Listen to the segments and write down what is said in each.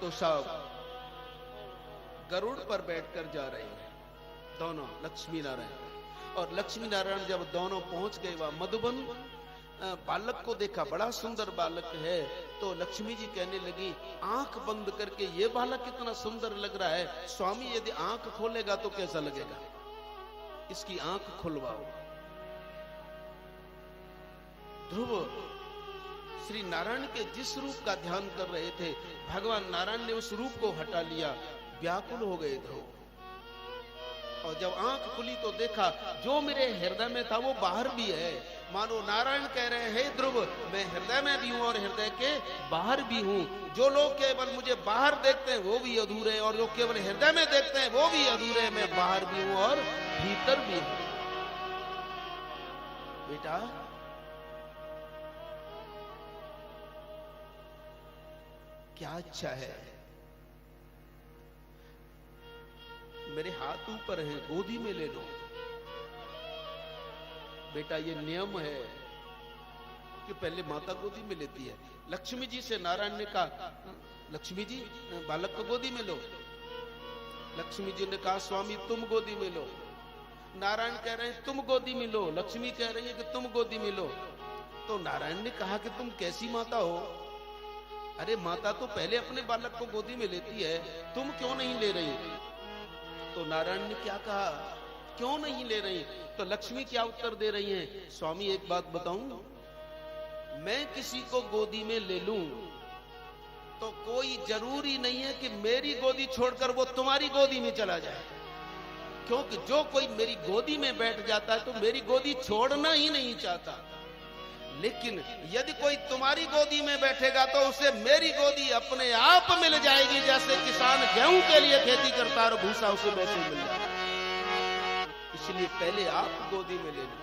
तो साहब गरुड़ पर बैठकर जा रहे हैं दोनों, लक्ष्मी नारायण। और लक्ष्मी नारायण जब दोनों पहुंच गए वहां मधुबन बालक को देखा, बड़ा सुंदर बालक है। तो लक्ष्मी जी कहने लगी, आंख बंद करके ये बालक कितना सुंदर लग रहा है, स्वामी यदि आंख खोलेगा तो कैसा लगेगा, इसकी आंख खुलवाओ। ध्रुव श्री नारायण के जिस रूप का ध्यान कर रहे थे, भगवान नारायण ने उस रूप को हटा लिया, व्याकुल हो गए ध्रुव। और जब आंख खुली तो देखा जो मेरे हृदय में था वो बाहर भी है। मानो नारायण कह रहे हैं, ध्रुव मैं हृदय में भी हूं और हृदय के बाहर भी हूं। जो लोग केवल मुझे बाहर देखते हैं वो भी अधूरे, और जो केवल हृदय में देखते हैं वो भी अधूरे। मैं बाहर भी हूं और भीतर भी हूं। बेटा क्या इच्छा है? मेरे हाथ ऊपर है, गोदी में ले लो। बेटा ये नियम है कि पहले माता गोदी में लेती है। लक्ष्मी जी से नारायण ने कहा, लक्ष्मी जी बालक को गोदी में लो। लक्ष्मी जी ने कहा, स्वामी तुम गोदी में लो। नारायण कह रहे हैं तुम गोदी में लो, लक्ष्मी कह रही है कि तुम गोदी में लो। तो नारायण ने कहा कि तुम कैसी माता हो? अरे माता तो पहले अपने बालक को गोदी में लेती है, तुम क्यों नहीं ले रही? तो नारायण ने क्या कहा, क्यों नहीं ले रही? तो लक्ष्मी क्या उत्तर दे रही हैं, स्वामी एक बात बताऊं, मैं किसी को गोदी में ले लूं तो कोई जरूरी नहीं है कि मेरी गोदी छोड़कर वो तुम्हारी गोदी में चला जाए। क्योंकि जो कोई मेरी गोदी में बैठ जाता है तो मेरी गोदी छोड़ना ही नहीं चाहता। लेकिन यदि कोई तुम्हारी गोदी में बैठेगा तो उसे मेरी गोदी अपने आप मिल जाएगी। जैसे किसान गेहूं के लिए खेती करता है और भूसा उसे वैसे मिल जाएगा। इसलिए पहले आप गोदी में ले लो।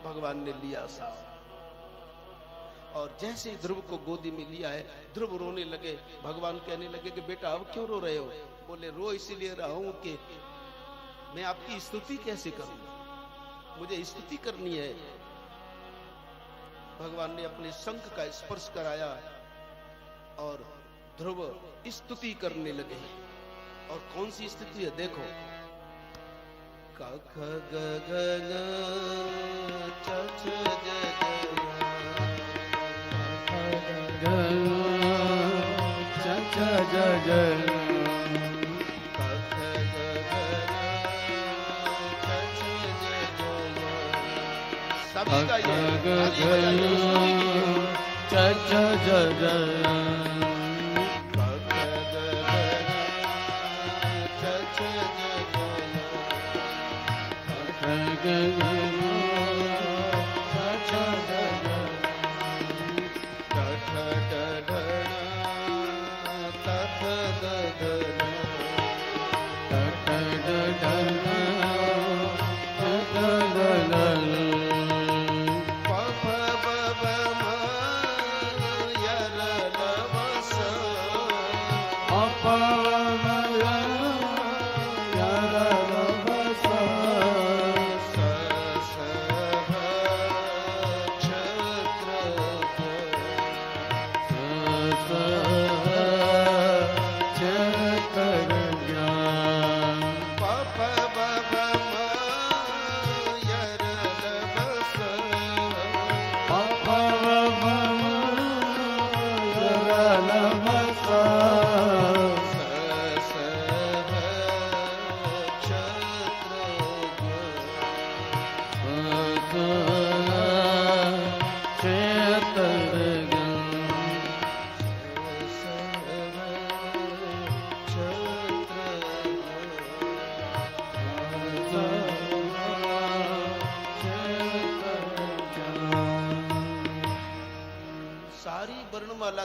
भगवान ने लिया साहब, और जैसे ही ध्रुव को गोदी में लिया है, ध्रुव रोने लगे। भगवान कहने लगे कि बेटा अब क्यों रो रहे हो? बोले रो इसलिए रहा हूं कि मैं आपकी स्तुति कैसे करूं, मुझे स्तुति करनी है। भगवान ने अपने शंख का स्पर्श कराया और ध्रुव स्तुति करने लगे। और कौन सी स्तुति है देखो, क ख ग घ ङ छ छ ज ज ज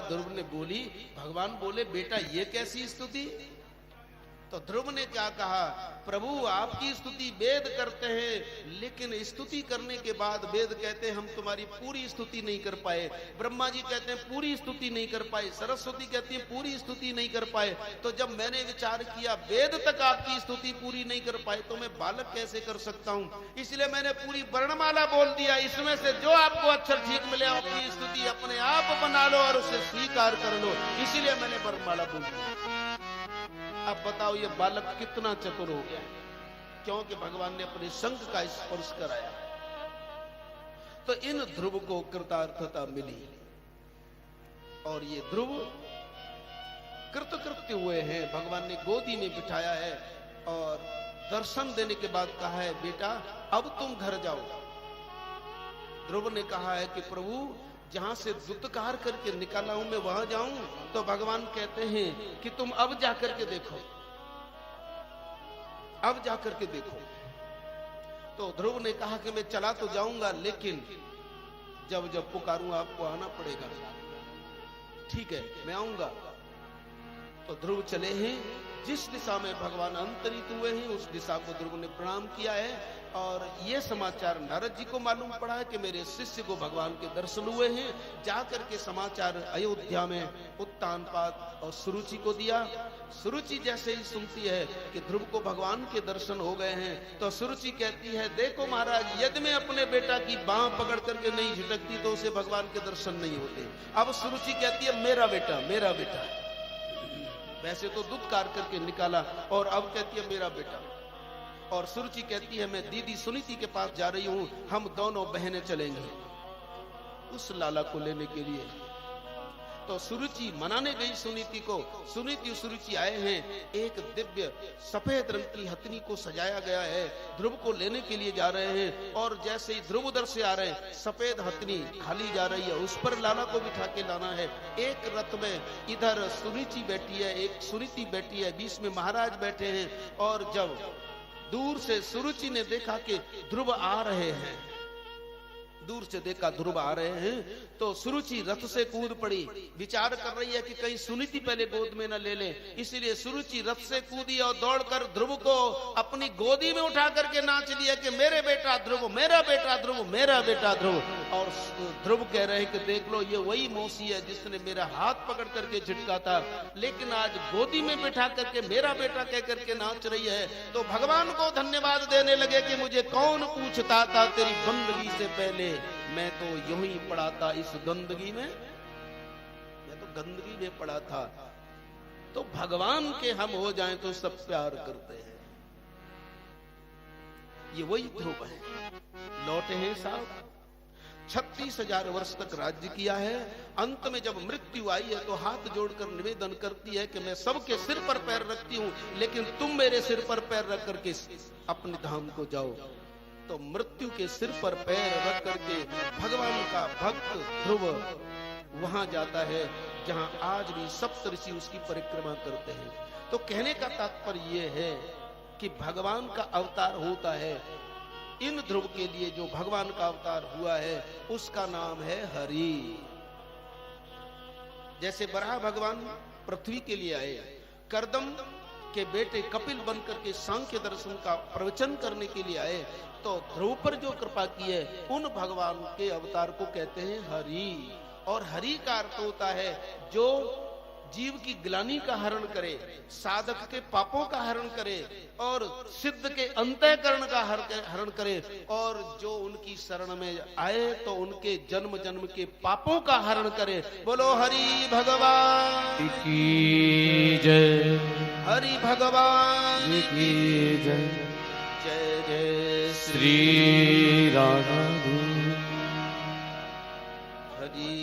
ध्रुव ने बोली। भगवान बोले बेटा ये कैसी स्तुति? तो तो ध्रुव ने क्या कहा, प्रभु आपकी स्तुति वेद करते हैं, लेकिन स्तुति करने के बाद वेद कहते हैं हम तुम्हारी पूरी स्तुति नहीं कर पाए, ब्रह्मा जी कहते हैं पूरी स्तुति नहीं कर पाए, सरस्वती कहती है पूरी स्तुति नहीं कर पाए। तो जब मैंने विचार किया वेद तक आपकी स्तुति पूरी नहीं कर पाए तो मैं बालक कैसे कर सकता हूं, इसलिए मैंने पूरी वर्णमाला बोल दिया, इसमें से जो आपको अक्षर ठीक मिले आपकी स्तुति अपने आप बना लो और उसे स्वीकार कर लो, इसीलिए मैंने वर्णमाला बोल दी। अब बताओ ये बालक कितना चतुर हो गया, क्योंकि भगवान ने अपने शंख का स्पर्श कराया। तो इन ध्रुव को कृतार्थता मिली और ये ध्रुव कृतकृत्य हुए हैं। भगवान ने गोदी में बिठाया है और दर्शन देने के बाद कहा है बेटा अब तुम घर जाओ। ध्रुव ने कहा है कि प्रभु जहां से दुत्कार करके निकाला हूं मैं वहां जाऊं, तो भगवान कहते हैं कि तुम अब जाकर के देखो, अब जाकर के देखो। तो ध्रुव ने कहा कि मैं चला तो जाऊंगा, लेकिन जब जब पुकारूं आपको आना पड़ेगा। ठीक है मैं आऊंगा। तो ध्रुव चले हैं, जिस दिशा में भगवान अंतरित हुए हैं उस दिशा को ध्रुव ने प्रणाम किया है। और ये समाचार नारद जी को मालूम पड़ा है कि मेरे शिष्य को भगवान के दर्शन हुए हैं। जाकर के समाचार अयोध्या में उत्तानपाद और सुरुचि को दिया। सुरुचि जैसे ही सुनती है कि ध्रुव को भगवान के दर्शन हो गए हैं, तो सुरुचि कहती है देखो महाराज यदि मैं अपने बेटा की बांह पकड़ करके नहीं झटकती तो उसे भगवान के दर्शन नहीं होते। अब सुरुचि कहती है मेरा बेटा मेरा बेटा, वैसे तो दुत्कार करके निकाला और अब कहती है मेरा बेटा। और सुरुचि कहती है मैं दीदी सुनीति के पास जा रही हूं, हम दोनों बहनें चलेंगे उस लाला को लेने के लिए। तो सुरुचि मनाने गई सुनीति को। सुनीति सुरुचि आए हैं, एक दिव्य सफेद रंग की हथनी को सजाया गया है, ध्रुव को लेने के लिए जा रहे हैं। और जैसे ही ध्रुव उधर से आ रहे हैं सफेद हथनी खाली जा रही है, उस पर लाला को बिठा के लाना है। एक रथ में इधर सुनीति बैठी है, एक सुनीति बैठी है, बीच में महाराज बैठे हैं। और जब दूर से सुरुचि ने देखा कि ध्रुव आ रहे हैं, दूर से देखा ध्रुव आ रहे हैं, तो सुरुचि रथ से कूद पड़ी। विचार कर रही है कि कहीं सुनीति पहले गोद में न ले ले, इसीलिए सुरुचि रथ से कूदी और दौड़कर ध्रुव को अपनी गोदी में उठा करके नाच लिया कि मेरे बेटा ध्रुव मेरा बेटा ध्रुव मेरा बेटा ध्रुव। और ध्रुव कह रहे हैं कि देख लो ये वही मौसी है जिसने मेरा हाथ पकड़ करके झटका था, लेकिन आज गोदी में बिठा करके मेरा बेटा कह करके नाच रही है। तो भगवान को धन्यवाद देने लगे कि मुझे कौन पूछता था तेरी बंदगी से पहले, मैं तो यूं ही पड़ा था इस गंदगी में, मैं तो गंदगी में पड़ा था। तो भगवान के हम हो जाएं तो सब प्यार करते हैं। ये वही ध्रुव है, लौटे हैं साहब। 36,000 वर्ष तक राज्य किया है। अंत में जब मृत्यु आई है तो हाथ जोड़कर निवेदन करती है कि मैं सबके सिर पर पैर रखती हूं, लेकिन तुम मेरे सिर पर पैर रख करके अपने धाम को जाओ। तो मृत्यु के सिर पर पैर रख करके भगवान का भक्त ध्रुव वहां जाता है जहां आज भी सप्तऋषि उसकी परिक्रमा करते हैं। तो कहने का तात्पर्य यह है कि भगवान का अवतार होता है। इन ध्रुव के लिए जो भगवान का अवतार हुआ है उसका नाम है हरि। जैसे बराह भगवान पृथ्वी के लिए आए, कर्दम के बेटे कपिल बनकर के सांख्य दर्शन का प्रवचन करने के लिए आए, तो ध्रुव पर जो कृपा की है उन भगवान के अवतार को कहते हैं हरि। और हरि का अर्थ होता है जो जीव की ग्लानि का हरण करे, साधक के पापों का हरण करे और सिद्ध के अंतःकरण का हरण करे, और जो उनकी शरण में आए तो उनके जन्म जन्म के पापों का हरण करे। बोलो हरि भगवान की जय, हरि भगवान की जय। जय जय श्री राधा हरि।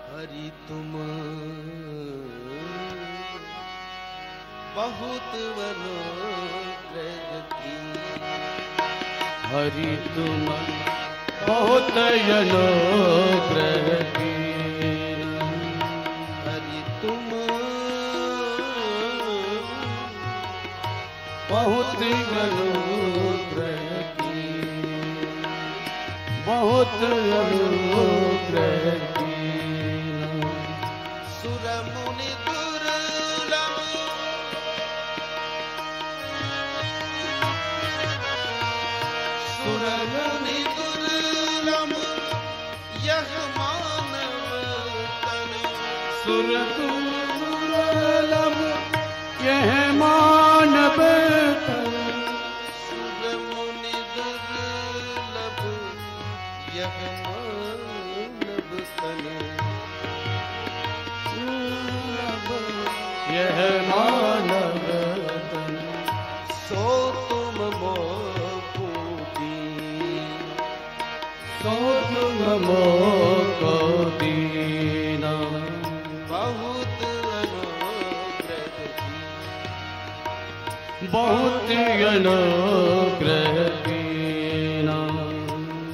हरि तुम बहुत मनोरथ की, हरि तुम बहुत अनुग्रह कीना। हरि तुम बहुत अनुग्रह कीना, बहुत अनुग्रह कीना। सुर मुनि दुर्लभ सुर मुनि दुर्लभ यह मानव तन। सुर दुर्लभ यह मानव तन। सुर मुनि दुर्लभ यह मानव तन। यह मानव तन। सो तुम मोको दीन। सो तुम मोको दीना। बहुत अनुग्रह की। बहुत अनुग्रह कीना।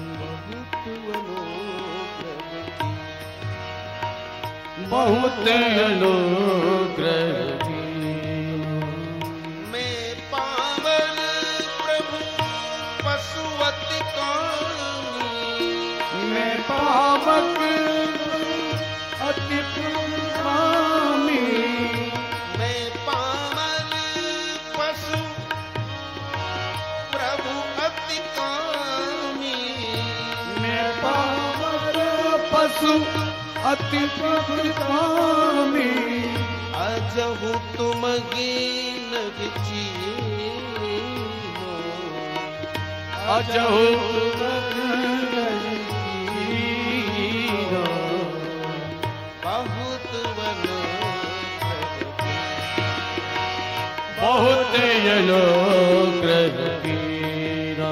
बहुत अनुग्रह की। बहुत अनुग्रह कीना। मैं पावन प्रभु पशुवत कामी। मैं पावक अति स्वामी। मैं पावन पशु प्रभु अति कामी। मैं पावक पशु अति स्वामी। अजहु तुम गिन चीनो। अजहु बहुत बहुत अनुग्रह कीना।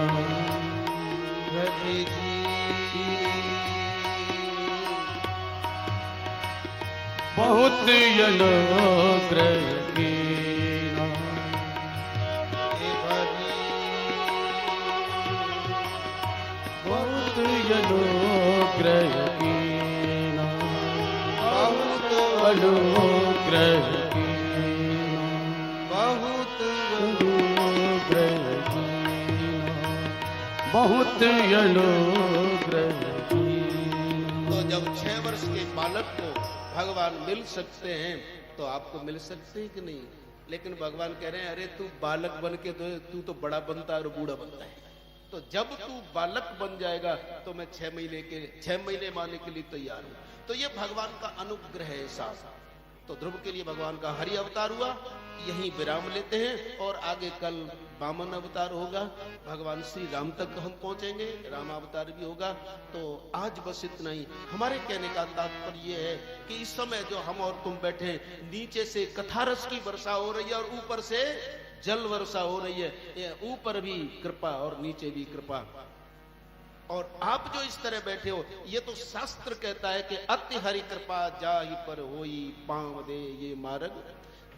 हरि जी बहुत अनुग्रह कीना। हे हरि बहुत अनुग्रह कीना। बहुत अनुग्रह कीना। बहुत अनुग्रह कीना। बहुत अनुग्रह कीना। तो जब 6 वर्ष के बालक को भगवान मिल सकते हैं तो आपको मिल सकते हैं कि नहीं? लेकिन भगवान कह रहे हैं अरे तू बालक बन के तो तू तो बड़ा बनता है और बूढ़ा बनता है। तो जब तू बालक बन जाएगा तो मैं 6 महीने मारने के लिए तैयार हूं। तो ये भगवान का अनुग्रह है साहब। तो ध्रुव के लिए भगवान का हरि अवतार हुआ। यहीं विराम लेते हैं और आगे कल वामन अवतार होगा। भगवान श्री राम तक हम पहुंचेंगे, राम अवतार भी होगा। तो आज बस इतना ही। हमारे कहने का तात्पर्य ये है कि इस समय जो हम और तुम बैठे हैं, नीचे से कथारस की वर्षा हो रही है और ऊपर से जल वर्षा हो रही है। ऊपर भी कृपा और नीचे भी कृपा। और आप जो इस तरह बैठे हो, ये तो शास्त्र कहता है कि अति हरि कृपा जाहि पर होई पांव दे ये मार्ग।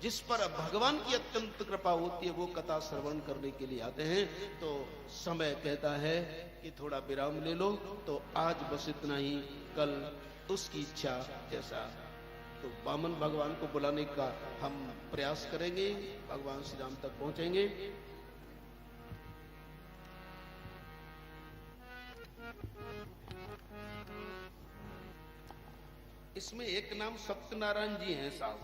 जिस पर भगवान की अत्यंत कृपा होती है वो कथा श्रवण करने के लिए आते हैं। तो समय कहता है कि थोड़ा विराम ले लो। तो आज बस इतना ही, कल उसकी इच्छा जैसा। तो वामन भगवान को बुलाने का हम प्रयास करेंगे, भगवान श्री राम तक पहुंचेंगे। इसमें एक नाम सत्यनारायण जी हैं साहब,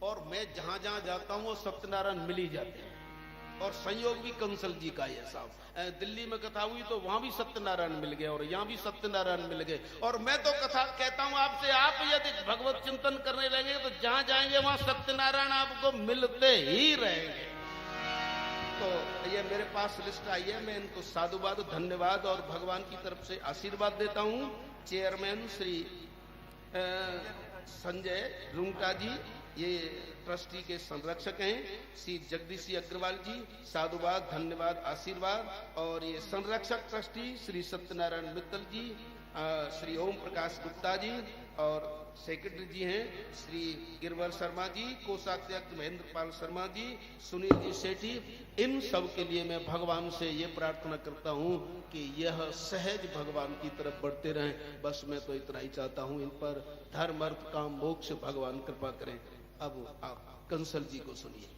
और मैं जहां जहां जाता हूं वो सत्यनारायण मिल ही जाते हैं। और संयोग भी कंसल जी का है साहब। दिल्ली में कथा हुई तो वहां भी सत्यनारायण मिल गए और यहाँ भी सत्यनारायण मिल गए। और मैं तो कथा कहता हूं आपसे, आप यदि भगवत चिंतन करने लगेंगे तो जहां जाएंगे वहां सत्यनारायण आपको मिलते ही रहेंगे। तो ये मेरे पास लिस्ट आई है, मैं इनको साधुवाद, धन्यवाद और भगवान की तरफ से आशीर्वाद देता हूं। चेयरमैन श्री संजय रुंगटा जी, ये ट्रस्टी के संरक्षक हैं। श्री जगदीश अग्रवाल जी, साधुवाद, धन्यवाद, आशीर्वाद। और ये संरक्षक ट्रस्टी श्री सत्यनारायण मित्तल जी, श्री ओम प्रकाश गुप्ता जी और सेक्रेटरी जी हैं श्री गिरवर शर्मा जी, कोषाध्यक्ष महेंद्र पाल शर्मा जी, सुनील जी सेठी, इन सब के लिए मैं भगवान से ये प्रार्थना करता हूँ कि यह सहज भगवान की तरफ बढ़ते रहें। बस मैं तो इतना ही चाहता हूँ, इन पर धर्म अर्थ काम मोक्ष भगवान कृपा करें। अब आप कंसल जी को सुनिए।